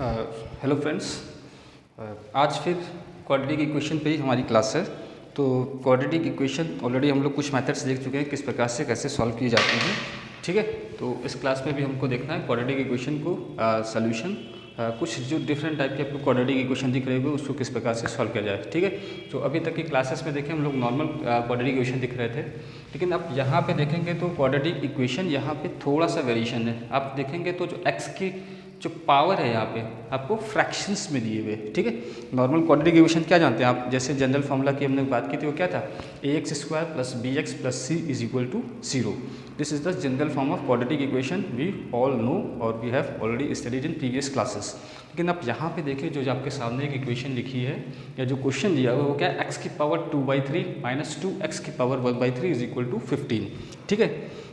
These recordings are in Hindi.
Hello friends. आज फिर क्वाड्रेटिक इक्वेशन पे ही हमारी क्लास है। तो क्वाड्रेटिक इक्वेशन ऑलरेडी हम लोग कुछ मेथड्स देख चुके हैं किस प्रकार से कैसे सॉल्व किए जाते हैं। ठीक है, तो इस क्लास में भी हमको देखना है क्वाड्रेटिक इक्वेशन को सोल्यूशन कुछ जो डिफरेंट टाइप के आपको क्वाड्रेटिक इक्वेशन दिख रहे होंगे उसको किस प्रकार से सॉल्व किया जाए। ठीक है, तो अभी तक की क्लासेस में देखें हम लोग नॉर्मल क्वाड्रेटिक इक्वेशन दिख रहे थे, लेकिन अब यहाँ पे देखेंगे तो क्वाड्रेटिक इक्वेशन यहाँ पे थोड़ा सा वेरिएशन है। आप देखेंगे तो जो एक्स की जो पावर है यहाँ पे आपको फ्रैक्शंस में दिए हुए। ठीक है, नॉर्मल क्वाड्रेटिक इक्वेशन क्या जानते हैं आप, जैसे जनरल फॉर्मूला की हमने बात की थी वो क्या था, ax² + bx + c = 0। This is the general form of quadratic equation we all know और we have already studied in previous classes. लेकिन आप यहाँ पे देखिए जो आपके सामने एक इक्वेशन लिखी है या जो क्वेश्चन दिया हुआ है वो क्या है, x³ 2/3 - 2x³ 1/3 = 15। ठीक है,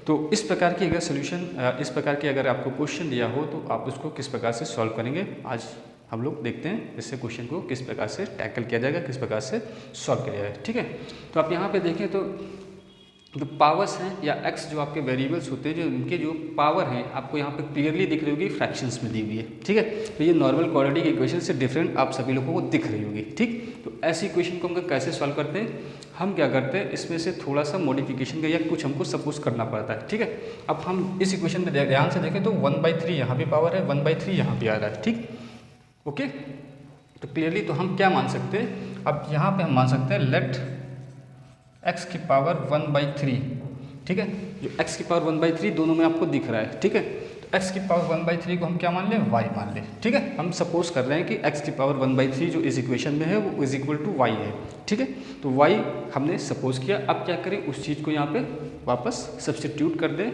तो इस प्रकार की अगर सोल्यूशन इस प्रकार की अगर आपको क्वेश्चन दिया हो तो आप उसको किस प्रकार से सॉल्व करेंगे आज हम लोग देखते हैं। इससे क्वेश्चन को किस प्रकार से टैकल किया जाएगा, किस प्रकार से सॉल्व किया जाएगा। ठीक है, तो आप यहाँ पे देखें तो जो पावर्स हैं या एक्स जो आपके वेरिएबल्स होते हैं, जो उनके जो पावर हैं आपको यहाँ पे क्लियरली दिख रही होगी, फ्रैक्शंस में दी हुई है। ठीक है, तो ये नॉर्मल क्वाड्रेटिक इक्वेशन से डिफरेंट आप सभी लोगों को दिख रही होगी। ठीक, तो ऐसी इक्वेशन को हम कैसे सॉल्व करते हैं, हम क्या करते हैं इसमें से थोड़ा सा मॉडिफिकेशन का या कुछ हमको सपोज करना पड़ता है। ठीक है, अब हम इस इक्वेशन में ध्यान से देखें तो 1/3 यहाँ भी पावर है, 1/3 यहाँ भी आ रहा है। ठीक, ओके, तो क्लियरली तो हम क्या मान सकते हैं, अब यहाँ पे हम मान सकते हैं लेट x³ 1/3। ठीक है, जो x³ 1/3 दोनों में आपको दिख रहा है। ठीक है, तो x³ 1/3 को हम क्या मान लें, y मान लें। ठीक है, हम सपोज कर रहे हैं कि x³ 1/3 जो इस इक्वेशन में है वो = y है। ठीक है, तो y हमने सपोज किया। अब क्या करें, उस चीज़ को यहाँ पे वापस सब्सटीट्यूट कर दें।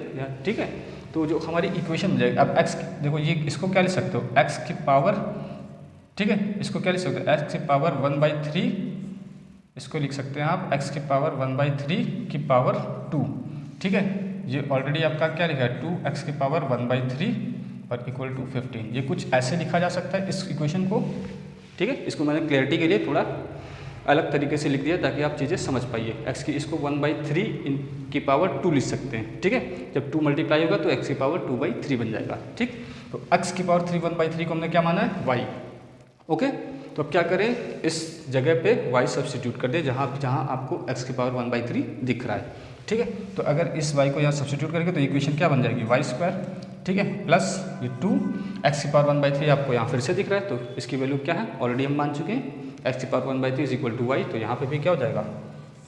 ठीक है, तो जो हमारी इक्वेशन बन जाएगी, अब x देखो ये इसको क्या लिख सकते हो, x³, ठीक है, इसको क्या लिख सकते हो, x³ 1/3, इसको लिख सकते हैं आप x³ 1/3 2। ठीक है, ये ऑलरेडी आपका क्या लिखा है, 2x³ 1/3 और = 15। ये कुछ ऐसे लिखा जा सकता है इस इक्वेशन को। ठीक है, इसको मैंने क्लैरिटी के लिए थोड़ा अलग तरीके से लिख दिया ताकि आप चीज़ें समझ पाइए। x की इसको 1/3 2 लिख सकते हैं। ठीक है, जब 2 मल्टीप्लाई होगा तो x³ 2/3 बन जाएगा। ठीक, तो x³ 1/3 को हमने क्या माना है, y। ओके, तो अब क्या करें, इस जगह पे y सब्सटीट्यूट कर दे जहाँ जहाँ आपको x³ 1/3 दिख रहा है। ठीक है, तो अगर इस y को यहाँ सब्सटीट्यूट करेंगे तो इक्वेशन क्या बन जाएगी, y²। ठीक है, प्लस ये 2x³ 1/3 आपको यहाँ फिर से दिख रहा है, तो इसकी वैल्यू क्या है ऑलरेडी हम मान चुके हैं, x³ 1/3 = y। तो यहाँ पे भी क्या हो जाएगा,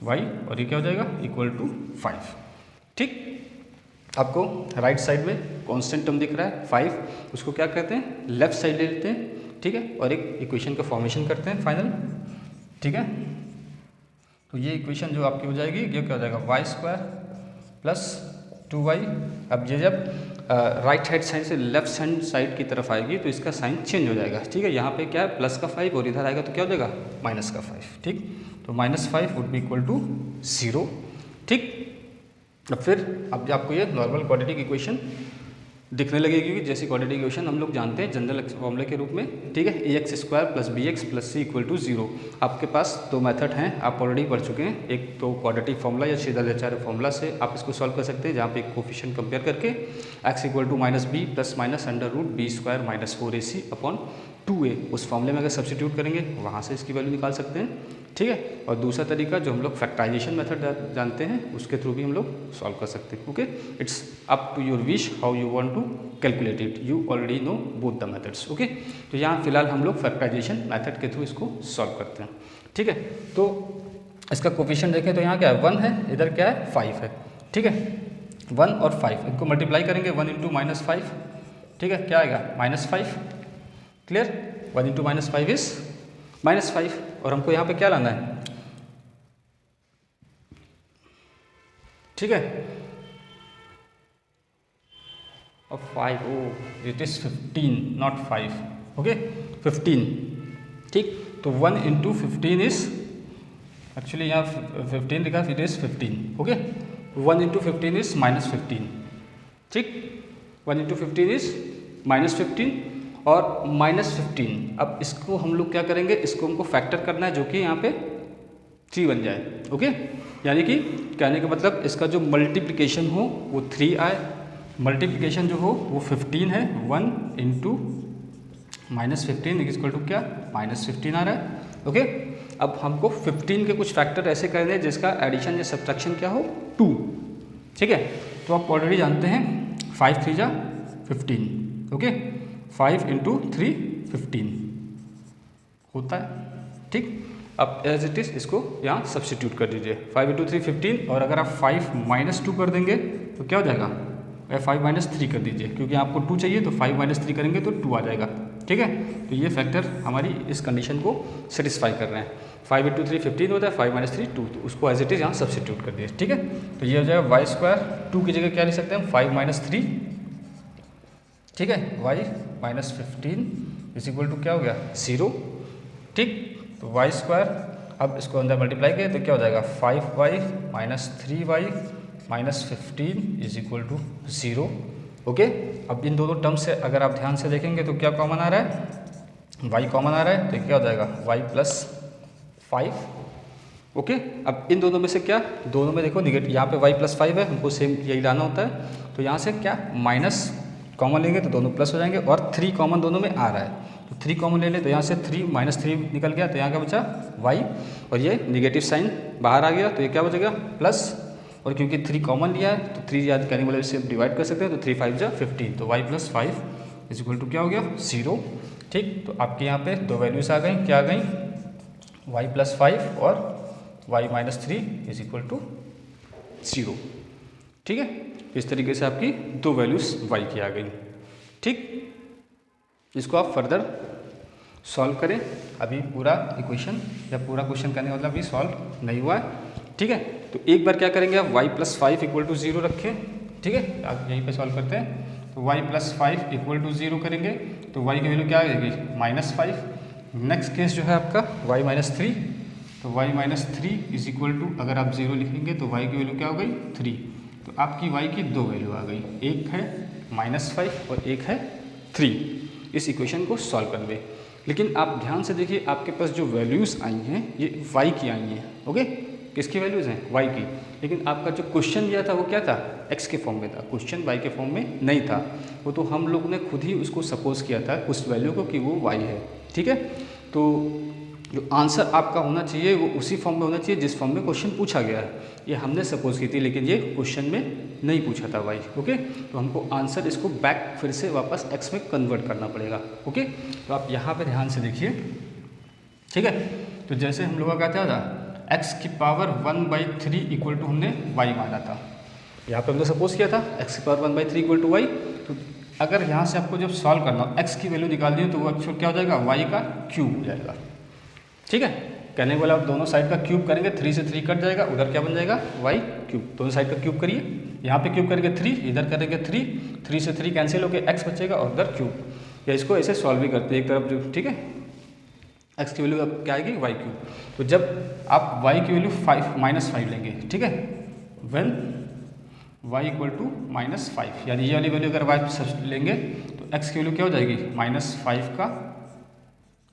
y, और ये क्या हो जाएगा, = 5। ठीक, आपको राइट साइड में कांस्टेंट टर्म दिख रहा है 5, उसको क्या कहते हैं, लेफ्ट साइड ले लेते हैं। ठीक है, और एक इक्वेशन का फॉर्मेशन करते हैं फाइनल। ठीक है, तो ये इक्वेशन जो आपकी हो जाएगी ये क्या हो जाएगा, y² + 2y। अब ये जब राइट हैंड साइड से लेफ्ट हैंड साइड की तरफ आएगी तो इसका साइन चेंज हो जाएगा। ठीक है, यहाँ पे क्या है +5 और इधर आएगा तो क्या हो जाएगा -5। ठीक, तो -5 = 0। ठीक, अब फिर अब आपको ये नॉर्मल क्वाड्रेटिक इक्वेशन दिखने लगेगी कि जैसी क्वाड्रेटिक इक्वेशन हम लोग जानते हैं जनरल फॉर्मूले के रूप में। ठीक है, ax² + bx + c = 0। आपके पास दो मेथड हैं, आप ऑलरेडी पढ़ चुके हैं। एक तो क्वाड्रेटिक फॉर्मूला या सीधा फॉर्मूला से आप इसको सॉल्व कर सकते हैं, जहाँ पे कोफिशिएंट कंपेयर करके x = -b + -√b² - 4ac/2a उस फॉर्मूले में अगर सब्सटीट्यूट करेंगे वहाँ से इसकी वैल्यू निकाल सकते हैं। ठीक है, और दूसरा तरीका जो हम लोग फैक्टराइजेशन मेथड जानते हैं उसके थ्रू भी हम लोग सॉल्व कर सकते हैं। Okay, it's up to your wish how you want to calculate it, you already know both the methods. Okay, तो यहाँ फिलहाल हम लोग फैक्टराइजेशन मेथड के थ्रू इसको सॉल्व करते हैं। ठीक है, तो इसका कोफिशिएंट देखें तो यहाँ क्या है, 1 है, इधर क्या है, 5 है। ठीक है, 1 और 5 इनको मल्टीप्लाई करेंगे, 1 × -5। ठीक है, क्या आएगा, -5। क्लियर, 1 × -5 इज -5, और हमको यहाँ पे क्या लाना है। ठीक है, और 5, ओ इट इज 15 नॉट 5। ओके, 15। ठीक, तो 1 × 15 इज एक्चुअली यहाँ 15 लिखा, इट इज 15। Okay, 1 × 15 is -15। ठीक, 1 × 15 इज -15 और -15। अब इसको हम लोग क्या करेंगे, इसको हमको फैक्टर करना है जो कि यहाँ पे 3 बन जाए। ओके, यानी कि कहने का मतलब इसका जो मल्टीप्लिकेशन हो वो 3 आए, मल्टीप्लिकेशन जो हो वो 15 है, 1 × -15 इज इक्वल टू क्या, -15 आ रहा है। ओके, अब हमको 15 के कुछ फैक्टर ऐसे करने हैं जिसका एडिशन या सब्ट्रैक्शन क्या हो 2। ठीक है, तो आप ऑलरेडी जानते हैं 5 3 जा 15। ओके, 5 × 3 15 होता है। ठीक, अब एज इट इज़ इसको यहाँ सब्सटीट्यूट कर दीजिए। 5 × 3 15, और अगर आप 5 - 2 कर देंगे तो क्या हो जाएगा, 5 - 3 कर दीजिए, क्योंकि आपको 2 चाहिए तो 5 - 3 करेंगे तो 2 आ जाएगा। ठीक है, तो ये फैक्टर हमारी इस कंडीशन को सेटिस्फाई कर रहे हैं। 5 × 3 15 होता है, 5 - 3 2, तो उसको एज इट इज़ यहाँ सब्सटीट्यूट कर दिए। ठीक है, तो ये हो जाएगा y², 2 की जगह क्या लिख सकते हैं 5 - 3। ठीक है, y - 15 इज इक्वल टू क्या हो गया 0। ठीक, तो y², अब इसको अंदर मल्टीप्लाई किया तो क्या हो जाएगा 5y - 3y - 15 is equal to 0। Okay, अब इन दोनों टर्म से अगर आप ध्यान से देखेंगे तो क्या कॉमन आ रहा है, y कॉमन आ रहा है, तो क्या हो जाएगा y + 5। ओके, अब इन दोनों में से क्या, दोनों में देखो निगेटिव, यहाँ पे y + 5 है, हमको सेम यही लाना होता है, तो यहाँ से क्या माइनस कॉमन लेंगे तो दोनों प्लस हो जाएंगे, और 3 कॉमन दोनों में आ रहा है, तो 3 कॉमन ले लें तो यहाँ से 3 - 3 निकल गया, तो यहाँ का बचा y, और ये निगेटिव साइन बाहर आ गया, तो ये क्या बचेगा प्लस, और क्योंकि 3 कॉमन लिया है तो 3 याद करने वाले से डिवाइड कर सकते हैं, तो 3 5 जा 15, तो y + 5 इज इक्वल टू क्या हो गया 0। ठीक, तो आपके यहाँ पे दो वैल्यूज आ गई, क्या आ गई y + 5 और y - 3 इज इक्वल टू 0। ठीक है, इस तरीके से आपकी दो वैल्यूज y की आ गई। ठीक, इसको आप फर्दर सॉल्व करें। अभी पूरा इक्वेशन या पूरा क्वेश्चन करने का मतलब अभी सॉल्व नहीं हुआ है। ठीक है, तो एक बार क्या करेंगे आप y + 5 = 0 रखें। ठीक है, आप यहीं पे सॉल्व करते हैं, तो y + 5 = 0 करेंगे, तो y की वैल्यू क्या आ जाएगी -5। नेक्स्ट केस जो है आपका y - 3, तो y - 3 इज इक्वल टू, अगर आप 0 लिखेंगे तो y की वैल्यू क्या हो गई 3, तो आपकी y की दो वैल्यू आ गई, एक है -5 और एक है 3 इस इक्वेशन को सॉल्व करने। लेकिन आप ध्यान से देखिए, आपके पास जो वैल्यूज़ आई हैं ये y की आई हैं। ओके, किसकी वैल्यूज़ हैं y की, लेकिन आपका जो क्वेश्चन दिया था वो क्या था x के फॉर्म में था, क्वेश्चन y के फॉर्म में नहीं था, वो तो हम लोग ने खुद ही उसको सपोज किया था उस वैल्यू को कि वो y है। ठीक है, तो जो आंसर आपका होना चाहिए वो उसी फॉर्म में होना चाहिए जिस फॉर्म में क्वेश्चन पूछा गया है। ये हमने सपोज की थी, लेकिन ये क्वेश्चन में नहीं पूछा था y। ओके, तो हमको आंसर इसको बैक फिर से वापस x में कन्वर्ट करना पड़ेगा। ओके, तो आप यहाँ पे ध्यान से देखिए। ठीक है, तो जैसे हम लोगों का क्या था x⁻1/3 इक्वल टू हमने y माना था, यहाँ पे हमने सपोज किया था x⁻1/3 इक्वल टू y। तो अगर यहाँ से आपको जब सॉल्व करना हो x की वैल्यू निकालनी है तो वो एक्चुअल क्या हो जाएगा y का क्यूब हो जाएगा। ठीक है, कहने वाला आप दोनों साइड का क्यूब करेंगे, 3 से 3 कट जाएगा, उधर क्या बन जाएगा y³। दोनों साइड का क्यूब करिए, यहाँ पे क्यूब करेंगे 3, इधर करेंगे 3 से 3 कैंसिल होकर x बचेगा और उधर क्यूब, या इसको ऐसे सॉल्व भी करते हैं एक तरफ जो। ठीक है, x की वैल्यू अब क्या आएगी y³। तो जब आप y की वैल्यू -5 लेंगे, ठीक है, व्हेन y = -5, यानी ये वाली वैल्यू अगर y लेंगे तो x की वैल्यू क्या हो जाएगी -5 का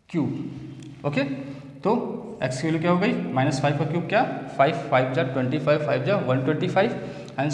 क्यूब। ओके, तो x की वैल्यू क्या हो गई -5 का क्यूब, क्या 5 5 जा 25, 5 जा 125,